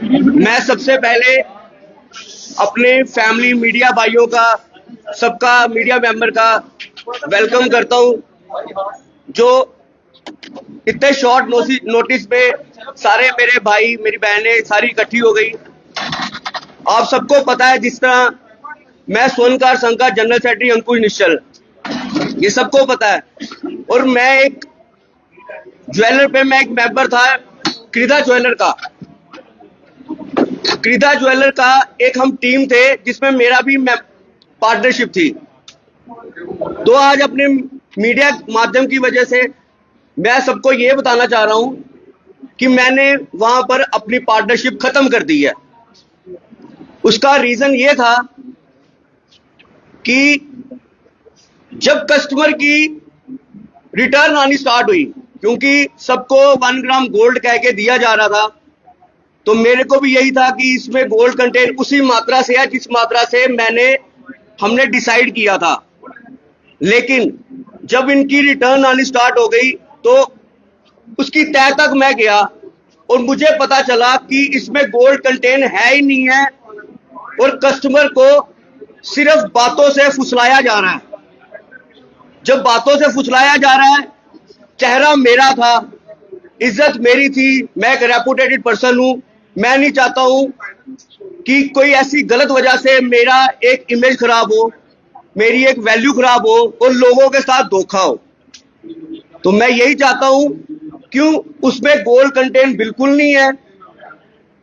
मैं सबसे पहले अपने फैमिली मीडिया भाइयों का, सबका मीडिया मेंबर का वेलकम करता हूं, जो इतने शॉर्ट नोटिस पे सारे मेरे भाई मेरी बहनें सारी इकट्ठी हो गई। आप सबको पता है, जिस तरह मैं स्वर्णकार संघ का जनरल सेक्रेटरी अंकुश निश्चल, ये सबको पता है। और मैं एक ज्वेलर पे मैं एक मेंबर था क्रीदा ज्वेलर का। क्रीदा ज्वेलर का एक हम टीम थे जिसमें मेरा भी पार्टनरशिप थी। तो आज अपने मीडिया माध्यम की वजह से मैं सबको ये बताना चाह रहा हूं कि मैंने वहां पर अपनी पार्टनरशिप खत्म कर दी है। उसका रीजन ये था कि जब कस्टमर की रिटर्न आनी स्टार्ट हुई, क्योंकि सबको 1 ग्राम गोल्ड कह के दिया जा रहा था, तो मेरे को भी यही था कि इसमें गोल्ड कंटेंट उसी मात्रा से है जिस मात्रा से हमने डिसाइड किया था। लेकिन जब इनकी रिटर्न आनी स्टार्ट हो गई तो उसकी तह तक मैं गया और मुझे पता चला कि इसमें गोल्ड कंटेंट है ही नहीं है और कस्टमर को सिर्फ बातों से फुसलाया जा रहा है। जब बातों से फुसलाया जा रहा है, चेहरा मेरा था, इज्जत मेरी थी, मैं एक रेपुटेटेड पर्सन हूं। मैं नहीं चाहता हूं कि कोई ऐसी गलत वजह से मेरा एक इमेज खराब हो, मेरी एक वैल्यू खराब हो और लोगों के साथ धोखा हो। तो मैं यही चाहता हूं, क्यों उसमें गोल्ड कंटेंट बिल्कुल नहीं है।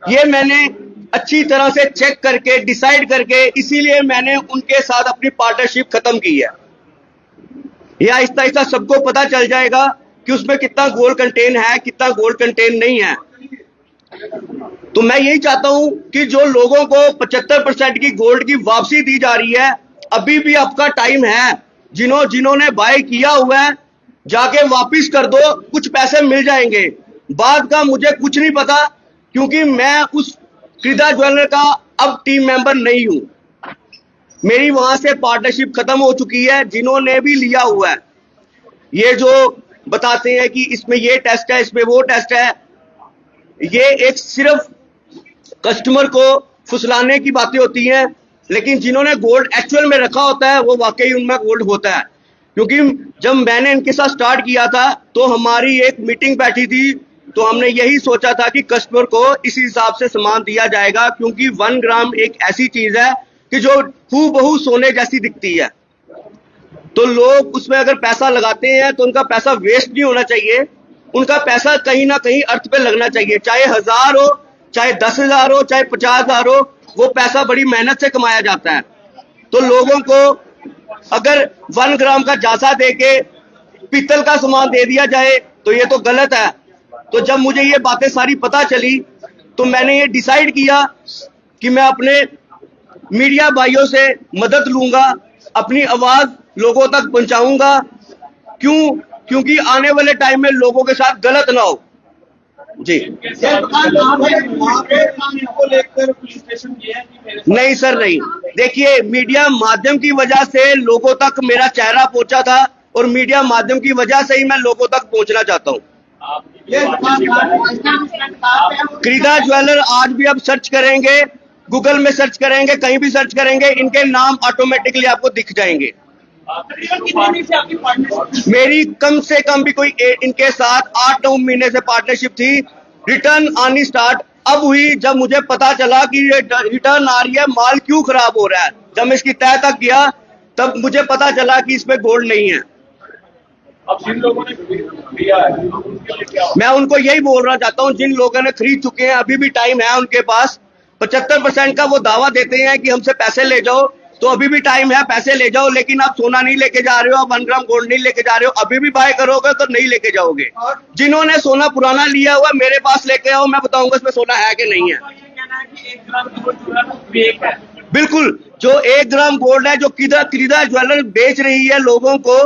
ये मैंने अच्छी तरह से चेक करके डिसाइड करके, इसीलिए मैंने उनके साथ अपनी पार्टनरशिप खत्म की है। यह आहिस्ता आहिस्ता सबको पता चल जाएगा कि उसमें कितना गोल्ड कंटेंट है, कितना गोल्ड कंटेंट नहीं है। तो मैं यही चाहता हूं कि जो लोगों को 75% की गोल्ड की वापसी दी जा रही है, अभी भी आपका टाइम है। जिन्होंने बाय किया हुआ है, जाके वापिस कर दो, कुछ पैसे मिल जाएंगे। बाद का मुझे कुछ नहीं पता, क्योंकि मैं उस क्रीदा ज्वेलर का अब टीम मेंबर नहीं हूं। मेरी वहां से पार्टनरशिप खत्म हो चुकी है। जिन्होंने भी लिया हुआ है, ये जो बताते हैं कि इसमें ये टेस्ट है, इसमें वो टेस्ट है, ये एक सिर्फ कस्टमर को फुसलाने की बातें होती हैं। लेकिन जिन्होंने गोल्ड एक्चुअल में रखा होता है, वो वाकई उनमें गोल्ड होता है। क्योंकि जब मैंने इनके साथ स्टार्ट किया था तो हमारी एक मीटिंग बैठी थी, तो हमने यही सोचा था कि कस्टमर को इस हिसाब से सामान दिया जाएगा, क्योंकि 1 ग्राम एक ऐसी चीज है कि जो हूबहू सोने जैसी दिखती है। तो लोग उसमें अगर पैसा लगाते हैं तो उनका पैसा वेस्ट नहीं होना चाहिए, उनका पैसा कहीं ना कहीं अर्थ पे लगना चाहिए। चाहे 1000 हो, चाहे 10,000 हो, चाहे 50,000 हो, वो पैसा बड़ी मेहनत से कमाया जाता है। तो लोगों को अगर 1 ग्राम का जासा देके पीतल का सामान दे दिया जाए तो ये तो गलत है। तो जब मुझे ये बातें सारी पता चली, तो मैंने ये डिसाइड किया कि मैं अपने मीडिया भाइयों से मदद लूंगा, अपनी आवाज लोगों तक पहुंचाऊंगा। क्योंकि आने वाले टाइम में लोगों के साथ गलत ना हो। जी नहीं सर, नहीं। देखिए, मीडिया माध्यम की वजह से लोगों तक मेरा चेहरा पहुंचा था और मीडिया माध्यम की वजह से ही मैं लोगों तक पहुंचना चाहता हूं। क्रीदा ज्वेलर आज भी आप सर्च करेंगे, गूगल में सर्च करेंगे, कहीं भी सर्च करेंगे, इनके नाम ऑटोमेटिकली आपको दिख जाएंगे। मेरी कम से कम भी कोई इनके साथ 8-9 महीने से पार्टनरशिप थी। रिटर्न आनी स्टार्ट अब हुई जब मुझे पता चला कि रिटर्न आ रही है, माल क्यों खराब हो रहा है। जब मैं इसकी तह तक गया तब मुझे पता चला कि इसमें गोल्ड नहीं है। अब जिन लोगों ने लिया है, मैं उनको यही बोलना चाहता हूं, जिन लोगों ने खरीद चुके हैं, अभी भी टाइम है उनके पास। 75% का वो दावा देते हैं कि हमसे पैसे ले जाओ, तो अभी भी टाइम है, पैसे ले जाओ। लेकिन आप सोना नहीं लेके जा रहे हो, आप 1 ग्राम गोल्ड नहीं लेके जा रहे हो, अभी भी बाय करोगे तो नहीं लेके जाओगे। जिन्होंने सोना पुराना लिया हुआ मेरे पास लेके आओ, मैं बताऊंगा इसमें सोना है कि नहीं है। बिल्कुल, जो 1 ग्राम गोल्ड है जो क्रीदा ज्वेलर बेच रही है लोगों को,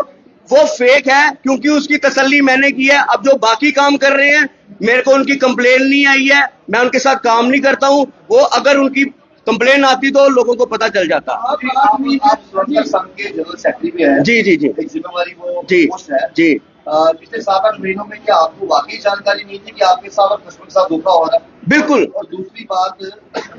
वो फेक है, क्योंकि उसकी तसल्ली मैंने की है। अब जो बाकी काम कर रहे हैं, मेरे को उनकी कंप्लेन नहीं आई है, मैं उनके साथ काम नहीं करता हूं। वो अगर उनकी कंप्लेन आती तो लोगों को पता चल जाता। आप संघ के जनरल सेक्रेटरी भी हैं। जी जी जी जिम्मेवारी वो जी पोस्ट है। जी पिछले 7-8 महीनों में क्या आपको वाकई जानकारी नहीं थी कि आपके साथ और कस्टमर के साथ धोखा हो रहा है? बिल्कुल। और दूसरी बात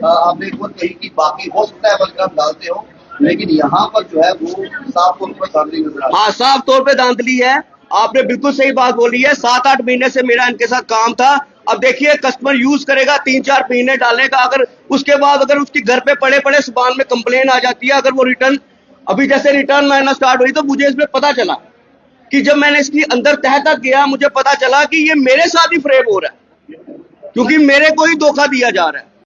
आपने एक बात कही कि बाकी हो सकता है बल्कि आप डालते हो, लेकिन यहाँ पर जो है वो साफ तौर पर धांधली नजर आ रही है। हाँ, साफ तौर पे धांधली है। आपने बिल्कुल सही बात बोली है। 7-8 महीने से मेरा इनके साथ काम था। अब देखिए, कस्टमर यूज करेगा 3-4 महीने डालेगा, अगर उसके बाद अगर उसके घर पे पड़े पड़े सामान में कंप्लेन आ जाती है, अगर वो रिटर्न, अभी जैसे रिटर्न महीना स्टार्ट हुई तो मुझे इसमें पता चला कि जब मैंने इसकी अंदर तह तक गया, मुझे पता चला कि ये मेरे साथ ही फ्रेम हो रहा है, क्योंकि मेरे को ही धोखा दिया जा रहा है।